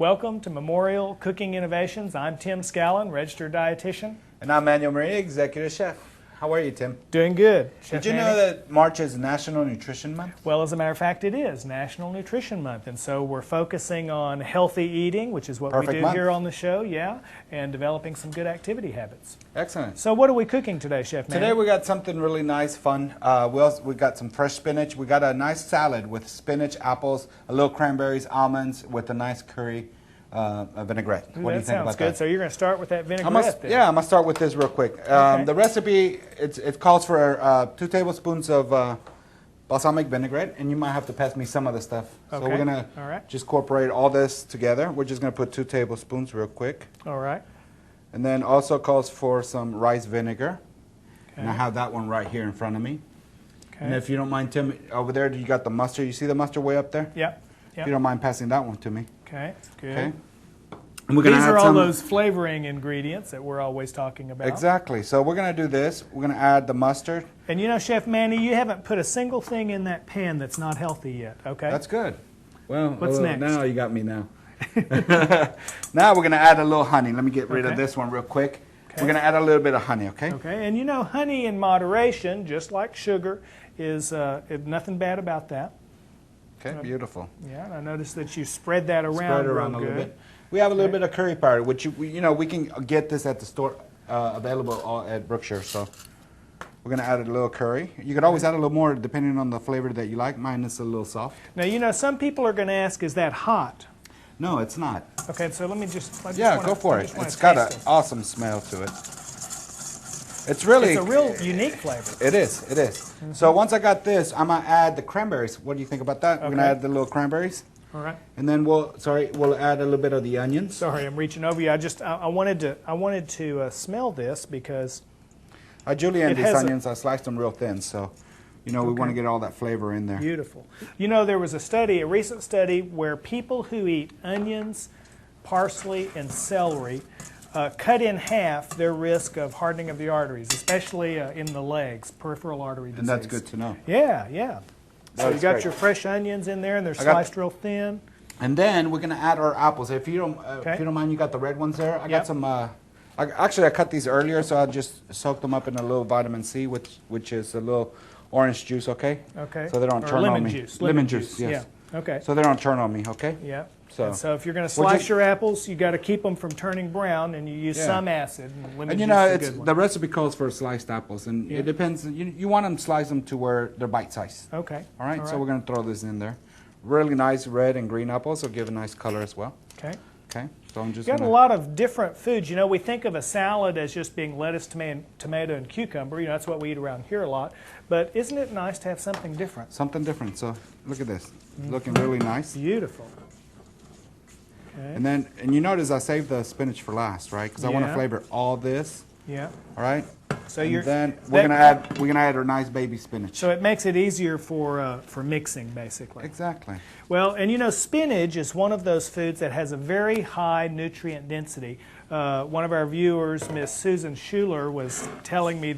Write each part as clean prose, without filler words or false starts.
Welcome to Memorial Cooking Innovations. I'm Tim Scallon, registered dietitian. And I'm Manuel Maria, executive chef. How are you, Tim? Doing good. Did you know that March is National Nutrition Month? Well, as a matter of fact, it is National Nutrition Month, and so we're focusing on healthy eating, which is what we do here on the show, and developing some good activity habits. Excellent. So what are we cooking today, Chef Manny? Today we got something really nice, fun. We got some fresh spinach. We got a nice salad with spinach, apples, a little cranberries, almonds, with a nice curry vinaigrette. Ooh, what do you think about that? That sounds good. So you're going to start with that vinaigrette then? Yeah, I'm going to start with this real quick. Okay. The recipe, it calls for 2 tablespoons of balsamic vinaigrette, and you might have to pass me some of the stuff. Okay. So we're going to just incorporate all this together. We're just going to put 2 tablespoons real quick. All right. And then also calls for some rice vinegar. Okay. And I have that one right here in front of me. Okay. And if you don't mind, Tim, over there you got the mustard. You see the mustard way up there? Yep. If you don't mind passing that one to me. Okay, good. Okay. And we're gonna These add are all some, those flavoring ingredients that we're always talking about. Exactly. So we're going to do this. We're going to add the mustard. And you know, Chef Manny, you haven't put a single thing in that pan that's not healthy yet, okay? That's good. Well, what's next? Now you got me now. Now we're going to add a little honey. Let me get rid of this one real quick. Okay. We're going to add a little bit of honey, okay? Okay, and you know, honey in moderation, just like sugar, is nothing bad about that. Okay, beautiful. Yeah, and I noticed that you spread that around. Spread it around a little bit. We have a little bit of curry powder, which we can get this at the store, available at Brookshire. So we're going to add a little curry. You could always add a little more depending on the flavor that you like. Mine is a little soft. Now, you know, some people are going to ask, is that hot? No, it's not. Okay, so let me just... go for it. It's got an awesome smell to it. It's a real unique flavor. It is, it is. Mm-hmm. So once I got this, I'm going to add the cranberries. What do you think about that? Okay. We're going to add the little cranberries. All right. And then we'll add a little bit of the onions. Sorry, I'm reaching over you. I wanted to smell this because I julienne these onions. I sliced them real thin, so we want to get all that flavor in there. Beautiful. You know, there was a recent study where people who eat onions, parsley, and celery cut in half their risk of hardening of the arteries, especially in the legs, peripheral artery disease. And that's good to know. Yeah, yeah. So you got your fresh onions in there, and they're sliced real thin. And then we're going to add our apples. If you don't mind, you got the red ones there. I got some. Actually, I cut these earlier, so I just soaked them up in a little vitamin C, which is a little orange juice. Okay. Okay. So they don't turn on me. Juice. Lemon juice. Yes. Yeah. Okay. So they don't turn on me. Okay. Yeah. So if you're going to slice your apples, you got to keep them from turning brown, and you use some acid. And lemon juice is a good one. The recipe calls for sliced apples, and it depends. You want them to slice them to where they're bite size. Okay. All right. So we're going to throw this in there. Really nice red and green apples will give a nice color as well. Okay. Okay. So I'm just. You got a lot of different foods. You know, we think of a salad as just being lettuce, tomato, and cucumber. You know, that's what we eat around here a lot. But isn't it nice to have something different? Something different. So look at this. It's looking really nice. Beautiful. Okay. And you notice I saved the spinach for last, right? Because I want to flavor all this. Yeah. All right. So we're gonna add our nice baby spinach. So it makes it easier for mixing, basically. Exactly. Well, and you know, spinach is one of those foods that has a very high nutrient density. One of our viewers, Miss Susan Schuler, was telling me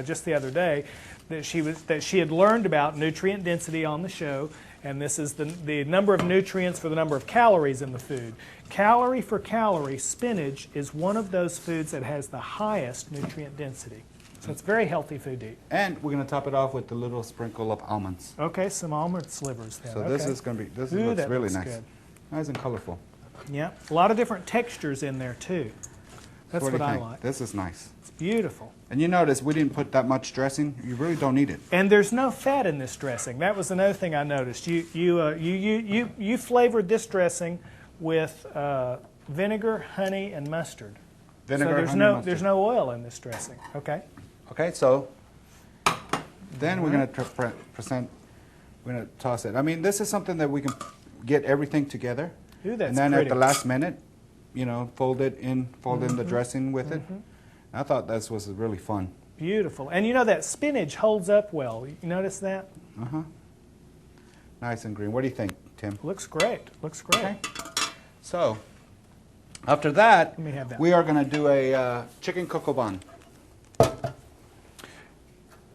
just the other day that she had learned about nutrient density on the show. And this is the number of nutrients for the number of calories in the food. Calorie for calorie, spinach is one of those foods that has the highest nutrient density. So it's a very healthy food to eat. And we're going to top it off with a little sprinkle of almonds. Okay, some almond slivers then. So this is going to be, looks really nice. Good. Nice and colorful. Yeah, a lot of different textures in there too. That's what I like. This is nice. It's beautiful. And you notice we didn't put that much dressing. You really don't need it. And there's no fat in this dressing. That was another thing I noticed. You flavored this dressing with vinegar, honey, and mustard. Vinegar, so there's no oil in this dressing. Okay. Okay. So then we're going to we're going to toss it. I mean, this is something that we can get everything together. Ooh, that's and then pretty. At the last minute, fold in the dressing with it. I thought this was really fun. Beautiful. And you know that spinach holds up well. You notice that? Uh-huh. Nice and green. What do you think, Tim? Looks great. Looks great. Okay. So, after that, let me have that. We are going to do a chicken coq au vin.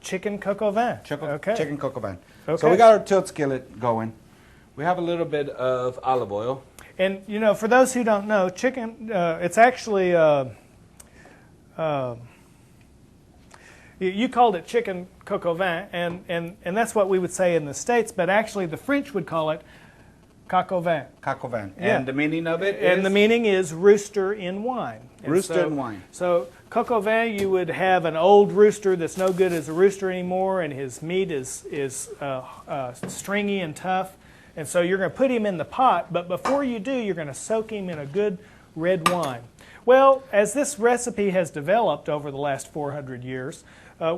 Chicken coq au vin. Okay. Chicken coq au vin. Okay. So we got our tilt skillet going. We have a little bit of olive oil. And you know, for those who don't know, chicken, it's actually, you called it chicken coq au vin, and that's what we would say in the States, but actually the French would call it coq au vin. Coq au vin. Yeah. And the meaning of it And is? the meaning is rooster in wine. And Rooster in wine. So coq au vin, you would have an old rooster that's no good as a rooster anymore, and his meat is stringy and tough. And so you're going to put him in the pot, but before you do, you're going to soak him in a good red wine. Well, as this recipe has developed over the last 400 years,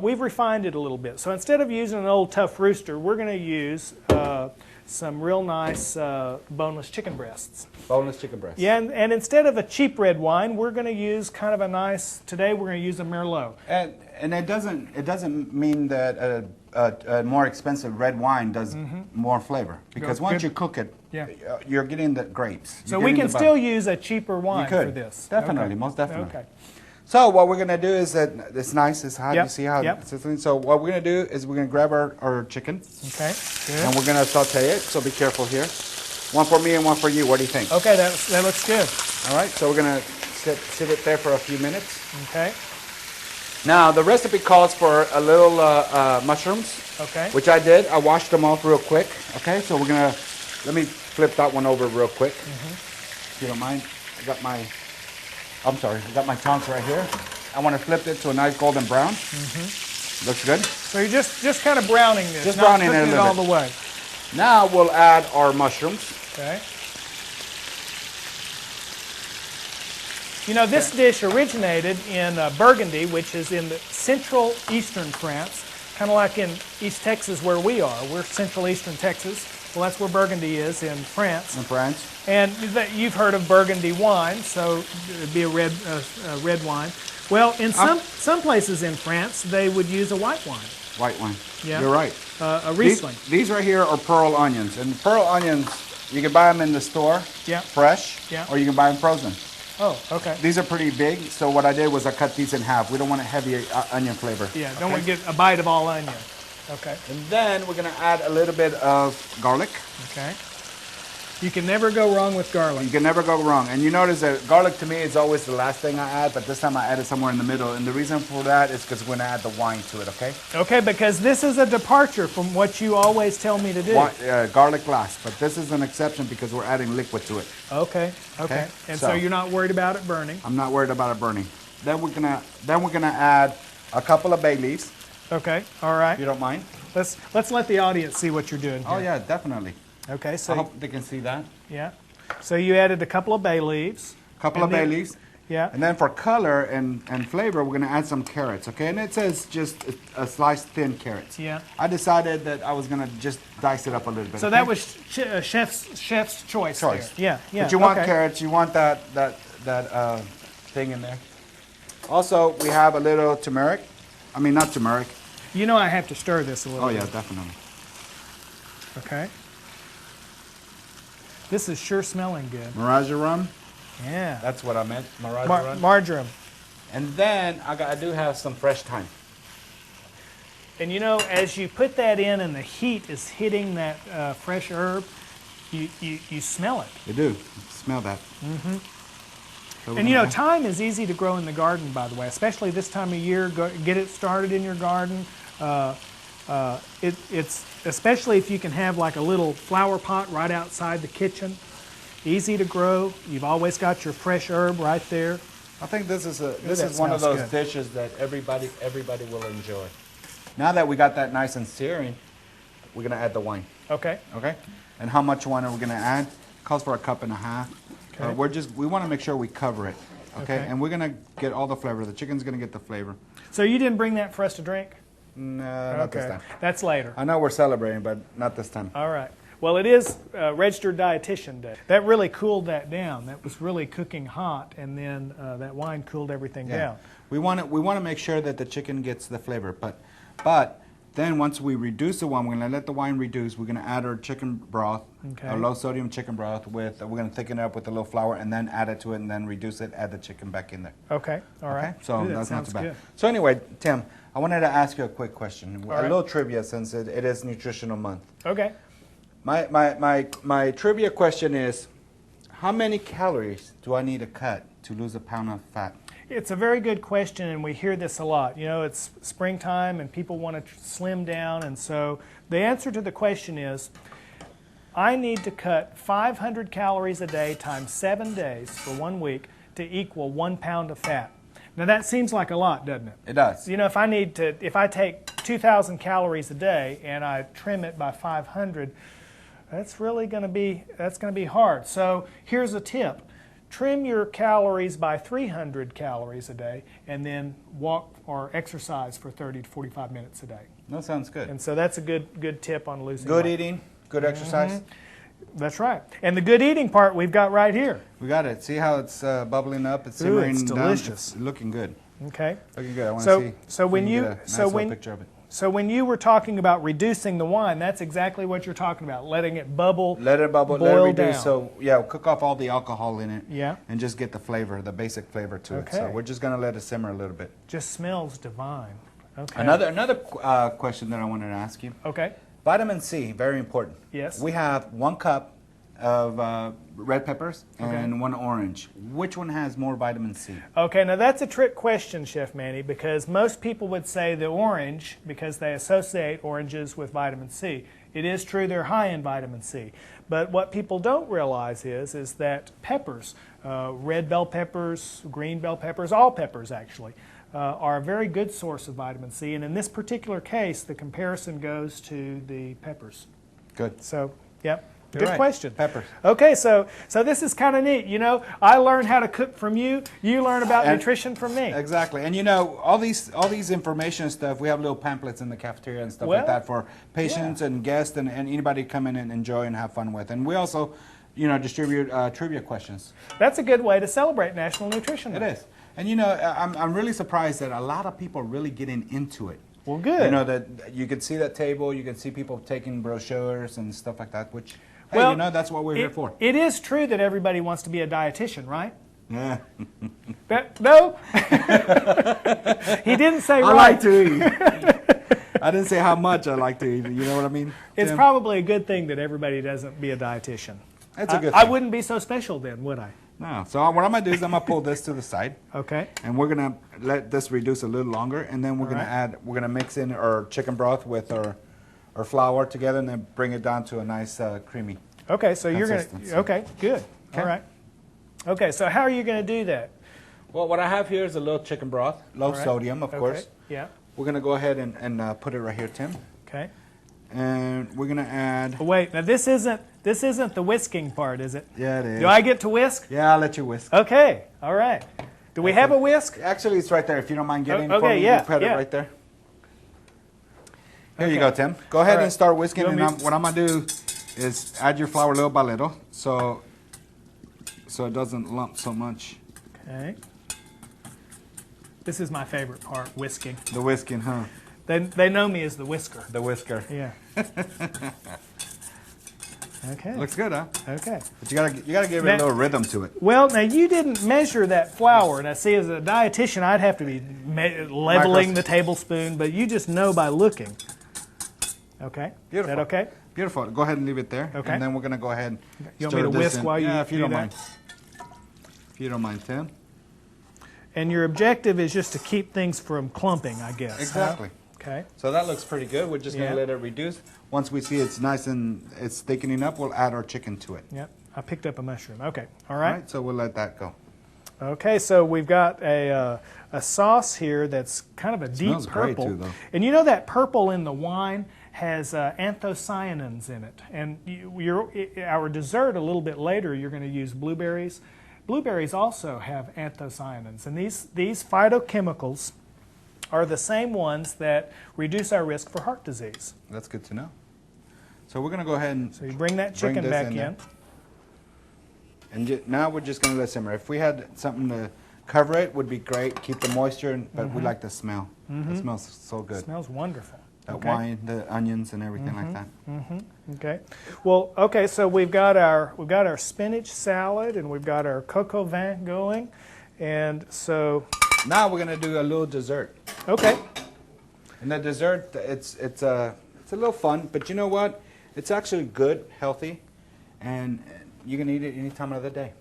we've refined it a little bit. So instead of using an old tough rooster, we're going to use some real nice boneless chicken breasts. Boneless chicken breast. Yeah, and instead of a cheap red wine, we're going to use kind of a nice, today we're going to use a Merlot. And it doesn't mean that a more expensive red wine does more flavor, because once you cook it, you're getting the grapes. So we can still use a cheaper wine for this. Definitely, most definitely. Okay. So what we're going to do is that it's nice. It's hot. Yep. You see how Yep. it's sizzling? So what we're going to do is we're going to grab our chicken. Okay, good. And we're going to saute it. So be careful here. One for me and one for you. What do you think? Okay, that looks good. All right. So we're going to sit it there for a few minutes. Okay. Now the recipe calls for a little mushrooms. Okay. Which I did. I washed them off real quick. Okay. So we're going to, let me flip that one over real quick. If you don't mind. I got my tongs right here. I want to flip it to a nice golden brown. Looks good. So you're just kind of browning this, Just not browning it a cooking it little all bit. the way. Now we'll add our mushrooms. Okay. You know, this dish originated in Burgundy, which is in the central eastern France, kind of like in East Texas where we are. We're central eastern Texas. Well, that's where Burgundy is in France. In France. And you've heard of Burgundy wine, so it'd be a red wine. Well, in some places in France, they would use a white wine. White wine. Yeah. You're right. A Riesling. These right here are pearl onions. And pearl onions, you can buy them in the store, fresh, or you can buy them frozen. Oh, okay. These are pretty big, so what I did was I cut these in half. We don't want a heavy onion flavor. Yeah, don't want to get a bite of all onion. Okay. And then we're going to add a little bit of garlic. Okay. You can never go wrong with garlic. You can never go wrong. And you notice that garlic to me is always the last thing I add, but this time I added somewhere in the middle. And the reason for that is because we're going to add the wine to it, okay? Okay, because this is a departure from what you always tell me to do. Garlic last, but this is an exception because we're adding liquid to it. Okay. And so you're not worried about it burning? I'm not worried about it burning. Then we're gonna add a couple of bay leaves. Okay, all right. If you don't mind. Let's let the audience see what you're doing here. Oh yeah, definitely. Okay, so I hope they can see that. Yeah. So you added a couple of bay leaves. Couple of bay leaves. Yeah. And then for color and flavor, we're gonna add some carrots, okay? And it says just a sliced thin carrots. Yeah. I decided that I was gonna just dice it up a little bit. So okay? that was chef's choice. There. Yeah. But you want carrots, you want that thing in there. Also, we have a little turmeric. I mean, not turmeric. You know I have to stir this a little bit. Oh, yeah, definitely. Okay. This is sure smelling good. Marjoram. Yeah. That's what I meant. Marjoram. Marjoram. And then I do have some fresh thyme. And you know, as you put that in and the heat is hitting that fresh herb, you smell it. You do. Smell that. Mm-hmm. So and you know, thyme is easy to grow in the garden, by the way, especially this time of year. Get it started in your garden. It's especially if you can have like a little flower pot right outside the kitchen. Easy to grow. You've always got your fresh herb right there. I think this is one of those dishes that everybody will enjoy. Now that we got that nice and searing, we're gonna add the wine. Okay. Okay. And how much wine are we gonna add? Calls for 1.5 cups. Okay. We want to make sure we cover it. Okay. And we're gonna get all the flavor. The chicken's gonna get the flavor. So you didn't bring that for us to drink? No, not this time. That's later. I know we're celebrating, but not this time. All right. Well, it is Registered Dietitian Day. That really cooled that down. That was really cooking hot, and then that wine cooled everything down. We want to make sure that the chicken gets the flavor, but then once we reduce the wine, we're going to let the wine reduce. We're going to add our chicken broth, our low sodium chicken broth we're going to thicken it up with a little flour, and then add it to it, and then reduce it. Add the chicken back in there. Okay. All right. So that's not too bad. Good. So anyway, Tim, I wanted to ask you a quick question, All right. little trivia since it is Nutritional Month. Okay. My trivia question is, How many calories do I need to cut to lose a pound of fat? It's a very good question, and we hear this a lot. You know, it's springtime and people want to slim down, and so the answer to the question is, I need to cut 500 calories a day times 7 days for 1 week to equal 1 pound of fat. Now that seems like a lot, doesn't it? It does. You know, if I take 2,000 calories a day and I trim it by 500, that's going to be hard. So here's a tip. Trim your calories by 300 calories a day and then walk or exercise for 30 to 45 minutes a day. That sounds good. And so that's a good tip on losing Good weight. eating, good exercise. That's right. And the good eating part we've got right here. We got it. See how it's bubbling up? It's Ooh, simmering it's down. delicious. It's looking good. Okay. Looking good. I want So- to see. so when get you- a nice so little when- picture of it. So when you were talking about reducing the wine, that's exactly what you're talking about, letting it bubble, Let it bubble, let it boil reduce. down. So yeah, we'll cook off all the alcohol in it. Yeah. And just get the flavor, the basic flavor to it. So Okay. we're just gonna let it simmer a little bit. Just smells divine. Okay. Another question that I wanted to ask you. Okay. Vitamin C, very important. Yes. We have 1 cup of red peppers and Okay. 1 orange. Which one has more vitamin C? Okay, now that's a trick question, Chef Manny, because most people would say the orange because they associate oranges with vitamin C. It is true they're high in vitamin C, but what people don't realize is that peppers, red bell peppers, green bell peppers, all peppers actually, are a very good source of vitamin C, and in this particular case, the comparison goes to the peppers. Good. So, yep. You're Good right. question. Peppers. Okay, so this is kind of neat. You know, I learned how to cook from you. You learn about And- nutrition from me. Exactly. And you know, all these information stuff, we have little pamphlets in the cafeteria and stuff Well, like that for patients and guests and anybody come in and enjoy and have fun with. And we also, you know, distribute trivia questions. That's a good way to celebrate National Nutrition It Month. is. And you know, I'm really surprised that a lot of people are really getting into it. Well, good. You know, that you can see that table, you can see people taking brochures and stuff like that, which, hey, Well, you know, that's what we're here for. It is true that everybody wants to be a dietitian, right? Yeah. No? He didn't say I right. like to eat. I didn't say how much I like to eat. You know what I mean? It's Tim? probably a good thing that everybody doesn't be a dietitian. That's a good I thing. wouldn't be so special then, would I? No. So what I'm going to do is I'm going to pull this to the side. Okay. And we're going to let this reduce a little longer. And then we're going to we're going to mix in our chicken broth with our flour together and then bring it down to a nice creamy. Okay, so you're going Consistency. to, okay, good. Okay. All right. Okay, so how are you going to do that? Well, what I have here is a little chicken broth, low All right. sodium, of Okay, course. Yeah. We're going to go ahead and put it right here, Tim. Okay. And we're going to add... Oh, wait, now this isn't the whisking part, is it? Yeah, it is. Do I get to whisk? Yeah, I'll let you whisk. Okay, all right. Do we have a whisk? Actually, it's right there. If you don't mind getting it Okay, for me, yeah, you put yeah. it right there. Here you Okay. go, Tim. Go ahead All right. and start whisking. You want And me- what I'm going to do is add your flour little by little so it doesn't lump so much. Okay. This is my favorite part, whisking. The whisking, huh? They know me as the whisker. The whisker. Yeah. Okay. Looks good, huh? Okay. But you gotta give it Now- a little rhythm to it. Well, now you didn't measure that flour. Now, see, as a dietitian, I'd have to be leveling the tablespoon, but you just know by looking. Okay. Beautiful. Is that okay? Beautiful. Go ahead and leave it there. Okay. And then we're gonna go ahead and You want me stir to this whisk in. while you Yeah, if you do don't that? mind. If you don't mind, Tim. And your objective is just to keep things from clumping, I guess. huh? Exactly. Okay. So that looks pretty good. We're just Yeah. gonna let it reduce. Once we see it's nice and it's thickening up, we'll add our chicken to it. Yep. I picked up a mushroom. Okay. All All right. right. So we'll let that go. Okay, so we've got a sauce here that's kind of a deep Smells great, purple. too, though. And you know that purple in the wine has anthocyanins in it. And our dessert a little bit later, you're going to use blueberries. Blueberries also have anthocyanins. And these phytochemicals are the same ones that reduce our risk for heart disease. That's good to know. So we're gonna go ahead and So you bring that Bring chicken this back in in. there. Now we're just gonna let it simmer. If we had something to cover it, would be great. Keep the moisture, but we like the smell. It smells so good. Smells wonderful. That Okay. wine, the onions, and everything like that. Okay. Well, okay, so we've got our spinach salad and we've got our coq au vin going. And so, Now we're gonna do a little dessert. okay. And the dessert, it's a little fun, but you know what? It's actually good, healthy, and you can eat it any time of the day.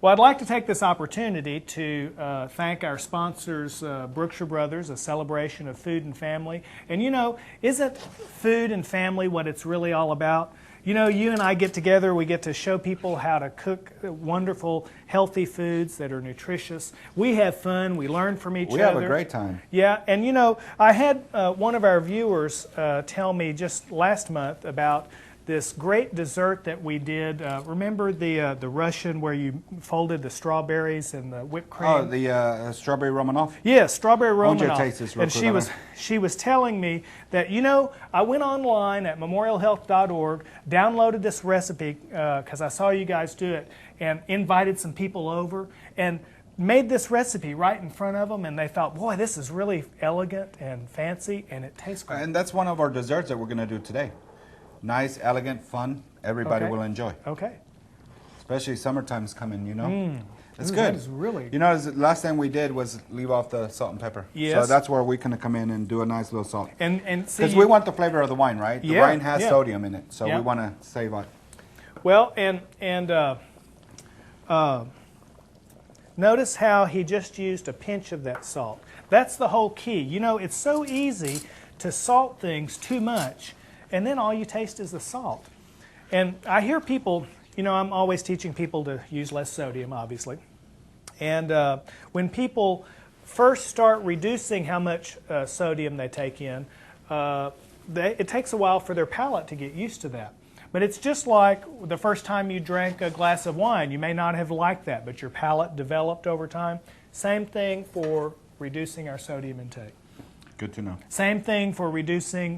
Well, I'd like to take this opportunity to thank our sponsors, Brookshire Brothers, a celebration of food and family. And you know, isn't food and family what it's really all about? You know, you and I get together, we get to show people how to cook wonderful, healthy foods that are nutritious. We have fun, we learn from each other. We have a great time. Yeah, and you know, I had one of our viewers tell me just last month about this great dessert that we did. Remember the Russian where you folded the strawberries and the whipped cream? Oh, the strawberry Romanoff? Yes, strawberry Romanoff. I want you to taste this real and quick. she was telling me that, you know, I went online at memorialhealth.org, downloaded this recipe because I saw you guys do it, and invited some people over, and made this recipe right in front of them, and they thought, boy, this is really elegant and fancy, and it tastes great. And that's one of our desserts that we're going to do today. Nice, elegant, fun. Everybody Okay. will enjoy. Okay. Especially summertime's coming, you know. It's Ooh, good. that is really- You know, the last thing we did was leave off the salt and pepper. Yes. So that's where we can come in and do a nice little salt. And see, Because we want the flavor of the wine, right? The Yeah, wine has yeah. sodium in it, so Yeah. we want to save on. well, notice how he just used a pinch of that salt. That's the whole key. You know, it's so easy to salt things too much, and then all you taste is the salt. And I hear people, you know, I'm always teaching people to use less sodium, obviously. And when people first start reducing how much sodium they take in, it takes a while for their palate to get used to that. But it's just like the first time you drank a glass of wine. You may not have liked that, but your palate developed over time. Same thing for reducing our sodium intake. Good to know. Same thing for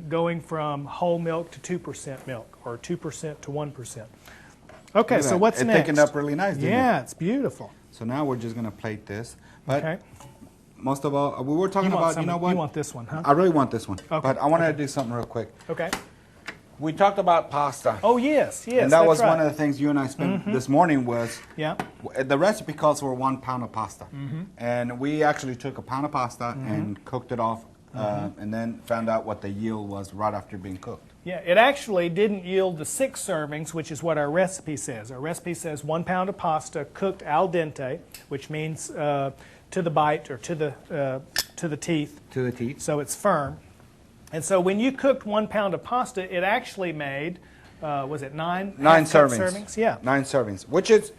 going from whole milk to 2% milk, or 2% to 1%. Okay, Look at so that. what's It next? thickened up really nice, didn't Yeah, it's beautiful. So now we're just going to plate this. But Okay. most of all, we were talking You want about, some- you know what? You want this one, huh? I really want this one. Okay. But I wanted to do something real quick. Okay. We talked about pasta. Oh, yes, yes, and that that's was right. one of the things you and I spent this morning was, Yeah. the recipe calls for 1 pound of pasta. And we actually took a pound of pasta and cooked it off and then found out what the yield was right after being cooked. Yeah, it actually didn't yield the 6 servings, which is what our recipe says. Our recipe says 1 pound of pasta cooked al dente, which means to the bite, or to the teeth. To the teeth. So it's firm. And so when you cooked 1 pound of pasta, it actually made, was it 9? 9 half-cup servings. Yeah. 9 servings, which is,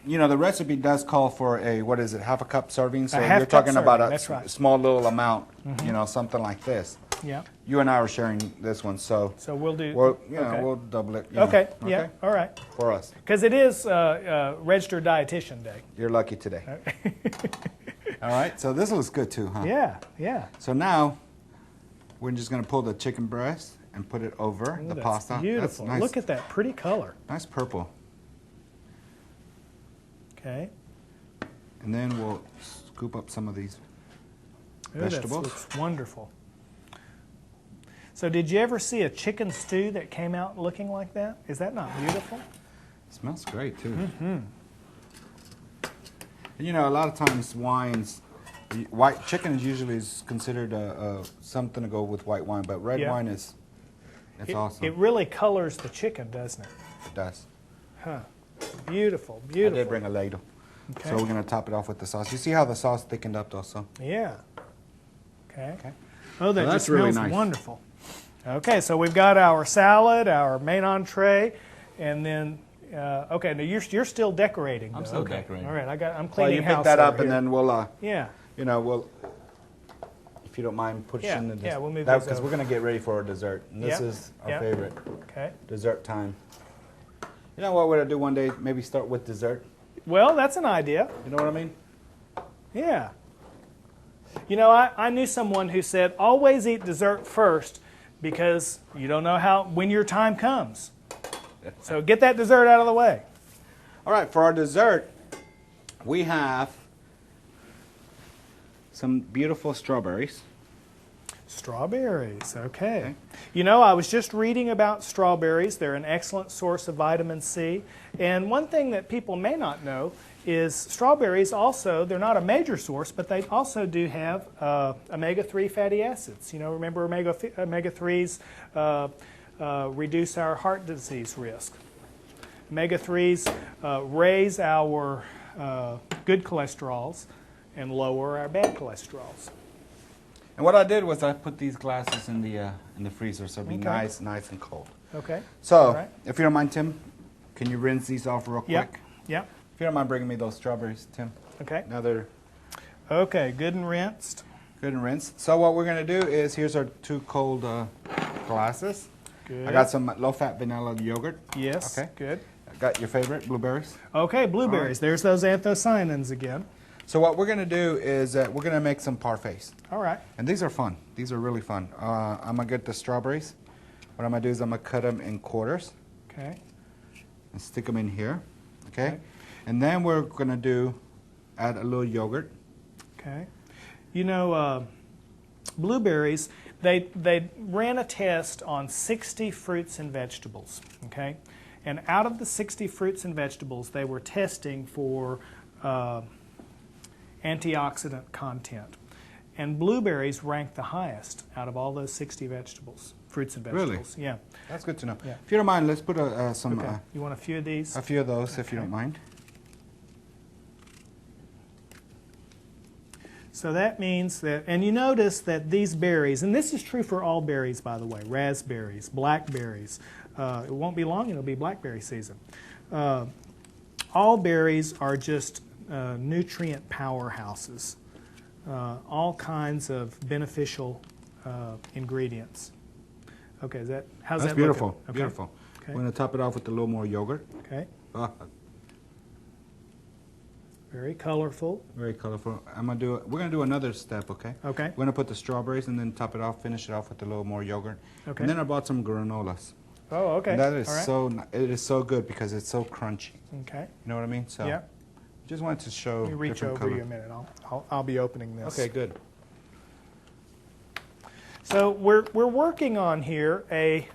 you know, the recipe does call for a, what is it, half a cup serving? So half you're cup talking about serving, a that's right. small little amount, you know, something like this. Yeah. You and I are sharing this one, so So we'll do. we'll, you know, okay. we'll double it. You know, Okay. Yeah. All right. For us. Because it is registered dietitian day. You're lucky today. All right, so this looks good too, huh? Yeah. Yeah. So now we're just going to pull the chicken breast and put it over Ooh, the that's pasta. beautiful. That's nice. Look at that pretty color. Nice purple. Okay. And then we'll scoop up some of these Ooh, vegetables. That looks wonderful. So did you ever see a chicken stew that came out looking like that? Is that not beautiful? Smells great too. And you know, a lot of times wines, white chicken is usually considered something to go with white wine, but red Yeah. wine is, it's awesome. It really colors the chicken, doesn't it? It does. Huh. Beautiful, I beautiful. did bring a ladle. Okay. So we're going to top it off with the sauce. You see how the sauce thickened up also? Yeah. Okay. Okay. Oh, that So that's just really smells nice. wonderful. Okay, so we've got our salad, our main entree, and then okay. Now you're still decorating. I'm though. still Okay. decorating. All right, I'm Well, cleaning you house pick that up over and here. then we'll, Yeah. you know, we'll, if you don't mind, push Yeah, in the yeah, we'll move that those because we're over. going to get ready for our dessert. And this Yep, is our yep. favorite Okay. dessert time. You know what we're going to do one day? Maybe start with dessert. Well, that's an idea. You know what I mean? Yeah. You know, I knew someone who said, always eat dessert first because you don't know when your time comes. So get that dessert out of the way. All right, for our dessert, we have some beautiful strawberries. Strawberries, okay. You know, I was just reading about strawberries. They're an excellent source of vitamin C. And one thing that people may not know is strawberries also, they're not a major source, but they also do have omega-3 fatty acids. You know, remember omega-3s reduce our heart disease risk. Omega-3s raise our good cholesterols and lower our bad cholesterols. And what I did was I put these glasses in the freezer, so it'll be nice and cold. Okay. So, if you don't mind, Tim, can you rinse these off real quick? Yep. If you don't mind bringing me those strawberries, Tim. Okay. Now they're okay, good and rinsed. good and rinsed. So what we're going to do is, here's our 2 cold glasses. Good. I got some low-fat vanilla yogurt. Yes. Okay. Good. I got your favorite, blueberries. Okay, blueberries. There's those anthocyanins again. So what we're going to do is we're going to make some parfaits. All right. And these are fun. These are really fun. I'm going to get the strawberries. What I'm going to do is I'm going to cut them in quarters. Okay. And stick them in here. Okay. And then we're going to add a little yogurt. Okay. You know, blueberries, they ran a test on 60 fruits and vegetables. Okay. And out of the 60 fruits and vegetables, they were testing for antioxidant content. And blueberries ranked the highest out of all those 60 vegetables, fruits and vegetables. Really? Yeah. That's good to know. Yeah. If you don't mind, let's put some Okay. You want a few of these? a few of those, if you don't mind. So that means that, and you notice that these berries, and this is true for all berries, by the way, raspberries, blackberries. It won't be long, it'll be blackberry season. All berries are just nutrient powerhouses. All kinds of beneficial ingredients. Okay, how's That's that beautiful. looking? Okay. Beautiful. Okay. We're going to top it off with a little more yogurt. Okay. Ah, Very colorful. very colorful. We're going to do another step, okay? Okay. We're going to put the strawberries and then top it off, finish it off with a little more yogurt. Okay. And then I bought some granolas. Oh, okay. And that is All right. it is so good because it's so crunchy. Okay. You know what I mean? So Yeah. just wanted to show Let me reach different over color. you a minute. I'll be opening this. Okay, good. So we're working on here a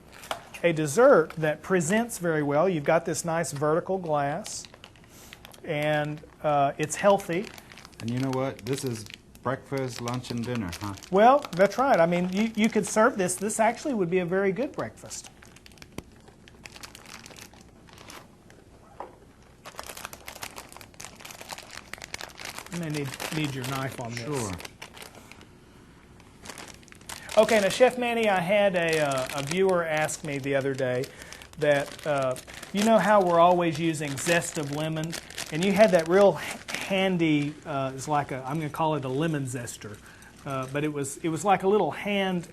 dessert that presents very well. You've got this nice vertical glass, and it's healthy. And you know what? This is breakfast, lunch, and dinner, huh? Well, that's right. I mean, you could serve this. This actually would be a very good breakfast. You may need your knife on this. Sure. Okay, now Chef Manny, I had a viewer ask me the other day that, you know how we're always using zest of lemon? And you had that real handy, it's like I'm going to call it a lemon zester. But it was like a little hand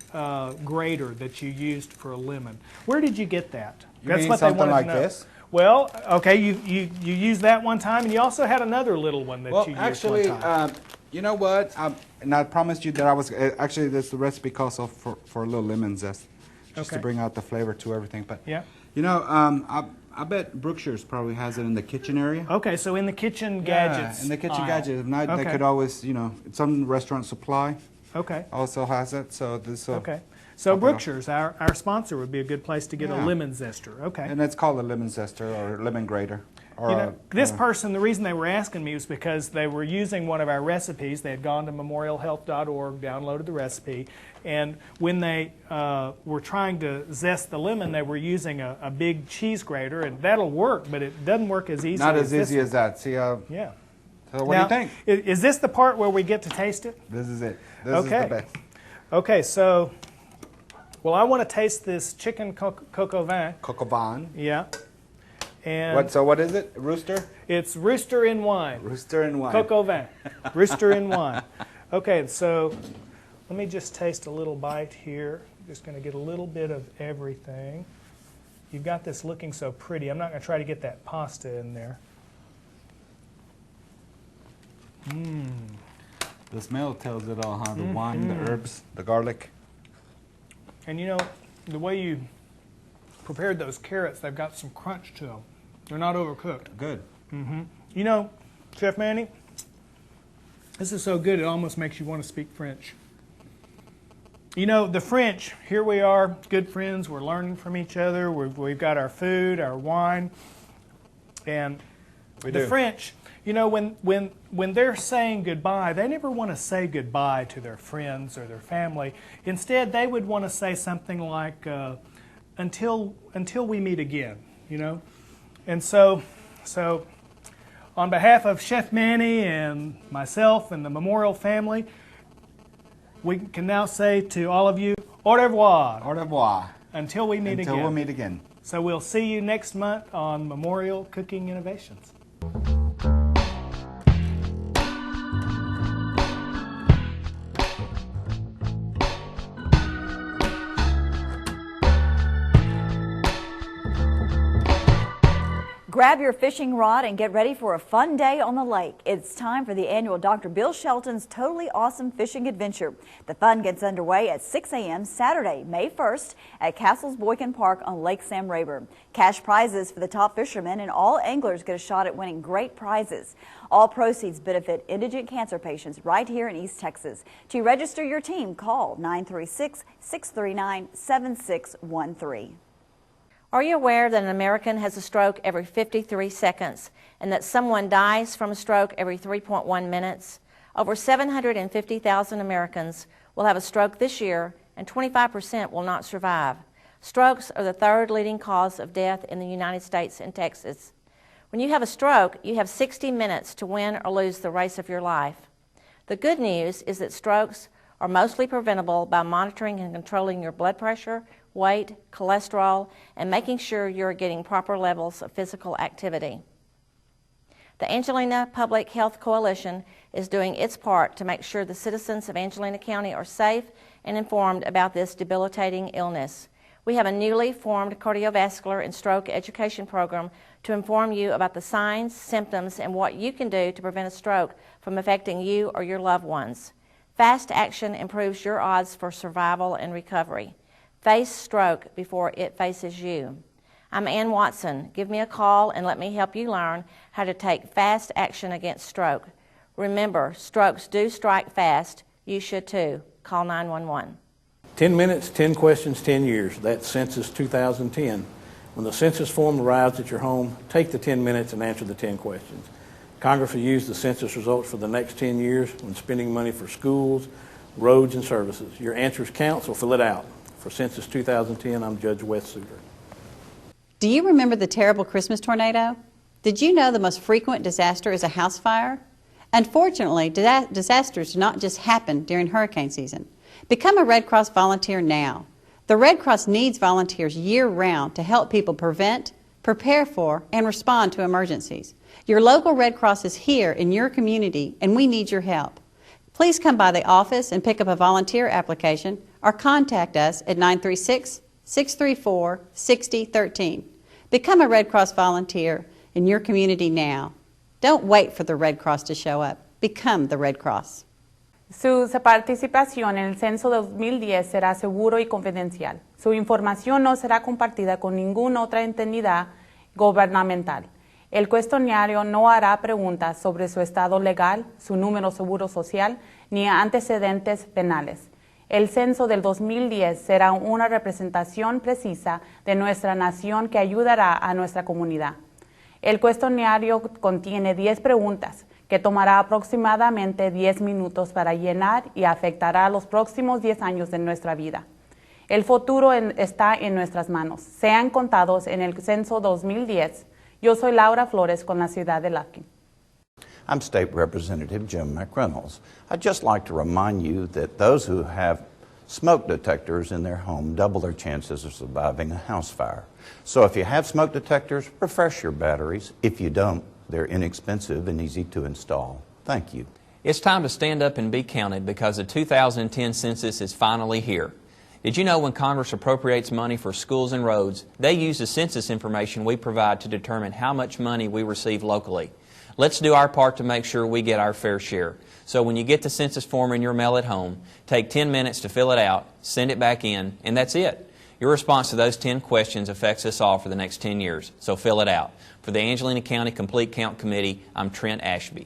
grater that you used for a lemon. Where did you get that? You mean something like this? Well, okay, you used that one time, and you also had another little one that you used actually, one time. you know what? And I promised you that I was actually this the recipe calls for a little lemon zest, just to Okay. bring out the flavor to everything. But Yeah. you know, I bet Brookshire's probably has it in the kitchen area. Okay, so in the kitchen gadgets. Yeah, in the kitchen aisle. gadgets. If not, they Okay. could always, you know, some restaurant supply Okay. also has it. So this. Okay. So top it off. Brookshire's, our sponsor, would be a good place to get a Yeah. lemon zester. Okay. And it's called a lemon zester or lemon grater. Or You know, this person, the reason they were asking me was because they were using one of our recipes. They had gone to memorialhealth.org, downloaded the recipe, and when they were trying to zest the lemon, they were using a big cheese grater, and that'll work, but it doesn't work as easily not as as this easy one. as that. See, Yeah. so what Now, do you think? Is this the part where we get to taste it? This is it. This Okay. is the best. Okay, so, well, I want to taste this chicken coq au vin. Coq au vin. Yeah. And So what is it? Rooster? it's rooster in wine. Rooster and wine. Coq au vin. Rooster in wine. Okay, so let me just taste a little bite here. Just going to get a little bit of everything. You've got this looking so pretty. I'm not going to try to get that pasta in there. The smell tells it all, huh? The wine, the herbs, the garlic. And you know, the way you prepared those carrots, they've got some crunch to them. They're not overcooked. Good. You know, Chef Manny, this is so good it almost makes you want to speak French. You know, the French, here we are, good friends, we're learning from each other, we've got our food, our wine, and We the do. French, you know, when they're saying goodbye, they never want to say goodbye to their friends or their family. Instead, they would want to say something like, until we meet again, you know. And so on behalf of Chef Manny and myself and the Memorial family, we can now say to all of you, au revoir. Au revoir. Until we meet again. Until we'll meet again. So we'll see you next month on Memorial Cooking Innovations. Grab your fishing rod and get ready for a fun day on the lake. It's time for the annual Dr. Bill Shelton's Totally Awesome Fishing Adventure. The fun gets underway at 6 a.m. Saturday, May 1st at Castle's Boykin Park on Lake Sam Rayburn. Cash prizes for the top fishermen, and all anglers get a shot at winning great prizes. All proceeds benefit indigent cancer patients right here in East Texas. To register your team, call 936-639-7613. Are you aware that an American has a stroke every 53 seconds and that someone dies from a stroke every 3.1 minutes? Over 750,000 Americans will have a stroke this year, and 25% will not survive. Strokes are the third leading cause of death in the United States and Texas. When you have a stroke, you have 60 minutes to win or lose the race of your life. The good news is that strokes are mostly preventable by monitoring and controlling your blood pressure, weight, cholesterol, and making sure you're getting proper levels of physical activity. The Angelina Public Health Coalition is doing its part to make sure the citizens of Angelina County are safe and informed about this debilitating illness. We have a newly formed cardiovascular and stroke education program to inform you about the signs, symptoms, and what you can do to prevent a stroke from affecting you or your loved ones. Fast action improves your odds for survival and recovery. Face stroke before it faces you. I'm Ann Watson. Give me a call and let me help you learn how to take fast action against stroke. Remember, strokes do strike fast. You should too. Call 911. 10 minutes, 10 questions, 10 years. That's Census 2010. When the census form arrives at your home, take the 10 minutes and answer the 10 questions. Congress will use the census results for the next 10 years when spending money for schools, roads, and services. Your answers count, so fill it out. For Census 2010, I'm Judge Wes Suter. Do you remember the terrible Christmas tornado? Did you know the most frequent disaster is a house fire? Unfortunately, disasters do not just happen during hurricane season. Become a Red Cross volunteer now. The Red Cross needs volunteers year-round to help people prevent, prepare for, and respond to emergencies. Your local Red Cross is here in your community, and we need your help. Please come by the office and pick up a volunteer application or contact us at 936-634-6013. Become a Red Cross volunteer in your community now. Don't wait for the Red Cross to show up. Become the Red Cross. Su participación en el censo de 2010 será seguro y confidencial. Su información no será compartida con ninguna otra entidad gubernamental. El cuestionario no hará preguntas sobre su estado legal, su número seguro social, ni antecedentes penales. El censo del 2010 será una representación precisa de nuestra nación que ayudará a nuestra comunidad. El cuestionario contiene 10 preguntas que tomará aproximadamente 10 minutos para llenar y afectará los próximos 10 años de nuestra vida. El futuro está en nuestras manos. Sean contados en el censo 2010. Yo soy Laura Flores con la ciudad de Lufkin. I'm State Representative Jim McReynolds. I'd just like to remind you that those who have smoke detectors in their home double their chances of surviving a house fire. So if you have smoke detectors, refresh your batteries. If you don't, they're inexpensive and easy to install. Thank you. It's time to stand up and be counted because the 2010 census is finally here. Did you know when Congress appropriates money for schools and roads, they use the census information we provide to determine how much money we receive locally? Let's do our part to make sure we get our fair share. So when you get the census form in your mail at home, take 10 minutes to fill it out, send it back in, and that's it. Your response to those 10 questions affects us all for the next 10 years, so fill it out. For the Angelina County Complete Count Committee, I'm Trent Ashby.